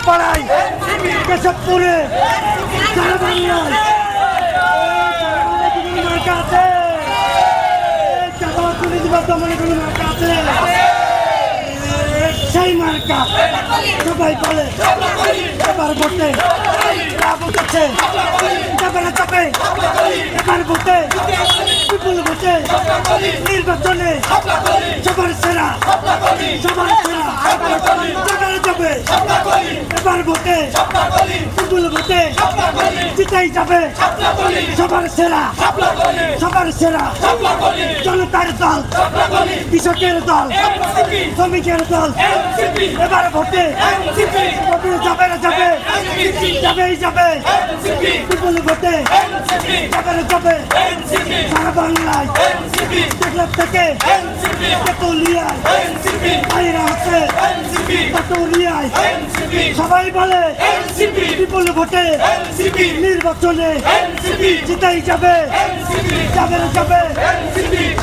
পাড়ায় কেশবপুরে সারা বাংলায় মার্কা আছে, মার্কা আছে, সেই মার্কা সবাই বলে এবার ভোটে বুঝেছে যাবে না চাপে, এবার ভোটে বিপুল ভোটে নির্বাচনে সবার সেরা, সবার সেরা যাবে, এবার ভোটে বিপুল ভোটে জিতেই যাবে সবার সেরা, সবার সেরা জনতার দল, কৃষকের দল, শ্রমিকের দল, এবার ভোটে যাবে না যাবে, যাবেই যাবে বিপুল ভোটে যাবে না যাবে সারা বাংলায় দেখলাম থেকে তেতুলিয়ায় বাইরে আছে, তেতুলিয়ায় সবাই বলে বিপুল ভোটে নির্বাচনে জিতেই যাবে, যাবে না যাবে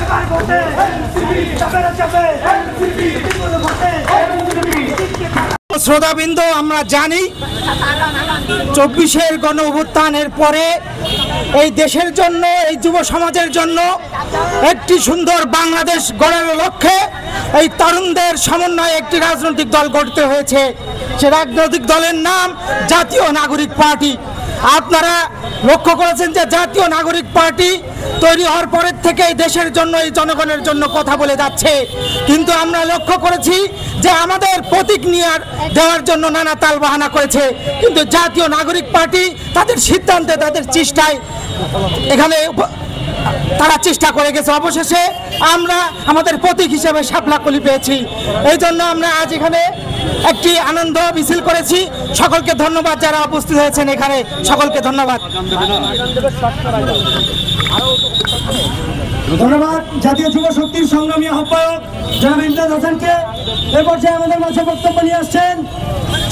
এবার ভোটে যাবে না যাবে বিপুল ভোটে। শ্রোতাবৃন্দ, আমরা জানি 24-এর গণ অভ্যুত্থানের পরে এই দেশের জন্য, এই যুব সমাজের জন্য একটি সুন্দর বাংলাদেশ গড়ার লক্ষ্যে এই তরুণদের সমন্বয়ে একটি রাজনৈতিক দল গড়তে হয়েছে। সে রাজনৈতিক দলের নাম জাতীয় নাগরিক পার্টি। আপনারা লক্ষ্য করেছেন যে জাতীয় নাগরিক পার্টি তৈরি হওয়ার পরের থেকে এই দেশের জন্য, এই জনগণের জন্য কথা বলে যাচ্ছে, কিন্তু আমরা লক্ষ্য করেছি যে আমাদের প্রতীক নিয়ে দেওয়ার জন্য নানা তালবাহানা করেছে, কিন্তু জাতীয় নাগরিক পার্টি তাদের সিদ্ধান্তে, তাদের চেষ্টায় এখানে তারা চেষ্টা করে গেছে। অবশেষে আমরা আমাদের প্রতীক হিসেবে শাপলা কলি পেয়েছি। এই জন্য আমরা আজ এখানে একটি আনন্দ মিছিল করেছি। সকলকে ধন্যবাদ যারা উপস্থিত হয়েছেন এখানে, সকলকে ধন্যবাদ। ধন্যবাদ জাতীয় যুব শক্তির সংগ্রামী আহ্বায়ক জনাব ইমদাদ হোসেনকে। এ পর্যায়ে আমাদের মাঝে বক্তব্য নিয়ে আসছেন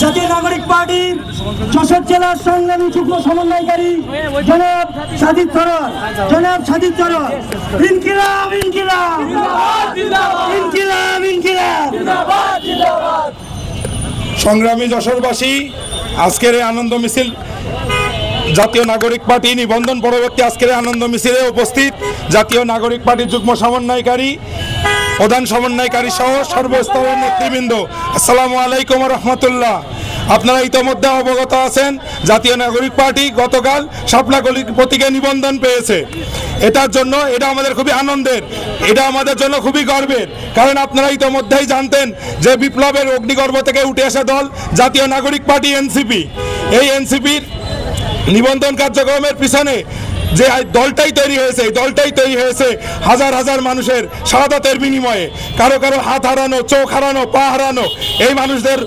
জাতীয় নাগরিক পার্টির যশোর জেলার সংগ্রামী যুগ্ম সমন্বয়কারী জনাব সাজিদ সরোয়ার। জনাব সাজিদ সরোয়ার, ইনকিলাব ইনকিলাব ইনকিলাব ইনকিলাব। সংগ্রামী যশোরবাসী, আজকের এই আনন্দ মিছিল জাতীয় নাগরিক পার্টি নিবন্ধন পরবর্তী আজকের আনন্দ মিছিলে উপস্থিত জাতীয় নাগরিক পার্টির যুগ্ম সমন্বয়কারী, প্রধান সমন্বয়কারী সহ সর্বস্তরের নেতৃবৃন্দ, আসসালামু আলাইকুম রহমতুল্লাহ। আপনারা ইতোমধ্যে অবগত আছেন জাতীয় নাগরিক পার্টি গতকাল শাপলাকলি প্রতীকে নিবন্ধন পেয়েছে। এটার জন্য এটা আমাদের খুবই আনন্দের, এটা আমাদের জন্য খুবই গর্বের, কারণ আপনারা ইতোমধ্যেই জানতেন যে বিপ্লবের অগ্নিগর্ভ থেকে উঠে আসা দল জাতীয় নাগরিক পার্টি এনসিপি। এই এনসিপির নিবন্ধন কার্যক্রমের পিছনে যে দলটাই তৈরি হয়েছে, এই দলটাই তৈরি হয়েছে হাজার হাজার মানুষের শাহাদাতের বিনিময়ে, কারো কারো হাত হারানো, চোখ হারানো, পা হারানো, এই মানুষদের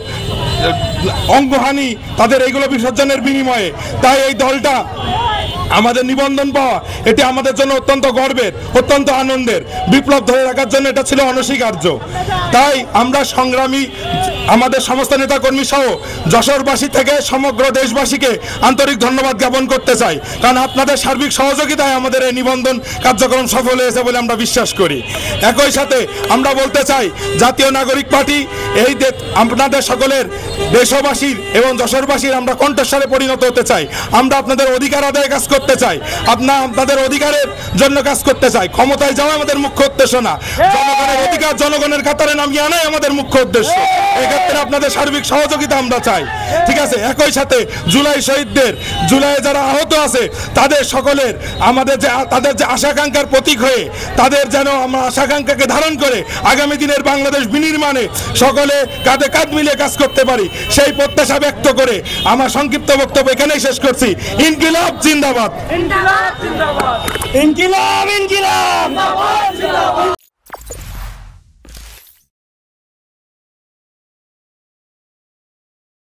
অঙ্গহানি, তাদের এইগুলো বিসর্জনের বিনিময়ে। তাই এই দলটা আমাদের নিবন্ধন পাওয়া এটি আমাদের জন্য অত্যন্ত গর্বের, অত্যন্ত আনন্দের। বিপ্লব ধরে রাখার জন্য এটা ছিল অনস্বীকার্য। তাই আমরা সংগ্রামী আমাদের সমস্ত নেতাকর্মী সহ যশোরবাসী থেকে সমগ্র দেশবাসীকে আন্তরিক ধন্যবাদ জ্ঞাপন করতে চাই, কারণ আপনাদের সার্বিক সহযোগিতায় আমাদের এই নিবন্ধন কার্যক্রম সফল হয়েছে বলে আমরা বিশ্বাস করি। একই সাথে আমরা বলতে চাই জাতীয় নাগরিক পার্টি এই আপনাদের সকলের দেশবাসীর এবং যশোরবাসীর আমরা কণ্ঠস্বরে পরিণত হতে চাই। আমরা আপনাদের অধিকার আদায়ে কাজ করতে চাই, আপনাদের অধিকারের জন্য কাজ করতে চাই। ক্ষমতায় যাওয়া আমাদের মুখ্য উদ্দেশ্য না, জনগণের অধিকার জনগণের কাতারে নামিয়ে আনাই আমাদের মুখ্য উদ্দেশ্য। এক্ষেত্রে আপনাদের সার্বিক সহযোগিতা আমরা চাই, ঠিক আছে। একই সাথে জুলাই শহীদদের, জুলাই যারা আহত আছে তাদের সকলের তাদের যে আশাকাঙ্ক্ষার প্রতীক হয়ে, তাদের যেন আমরা আশাকাঙ্ক্ষাকে ধারণ করে আগামী দিনের বাংলাদেশ বিনির্মাণে সকলে কাঁধে কাঁধ মিলিয়ে কাজ করতে পারি, সেই প্রত্যাশা ব্যক্ত করে আমার সংক্ষিপ্ত বক্তব্য এখানেই শেষ করছি। ইনকিলাব জিন্দাবাদ, ইনকিলাব ইনকিলাব।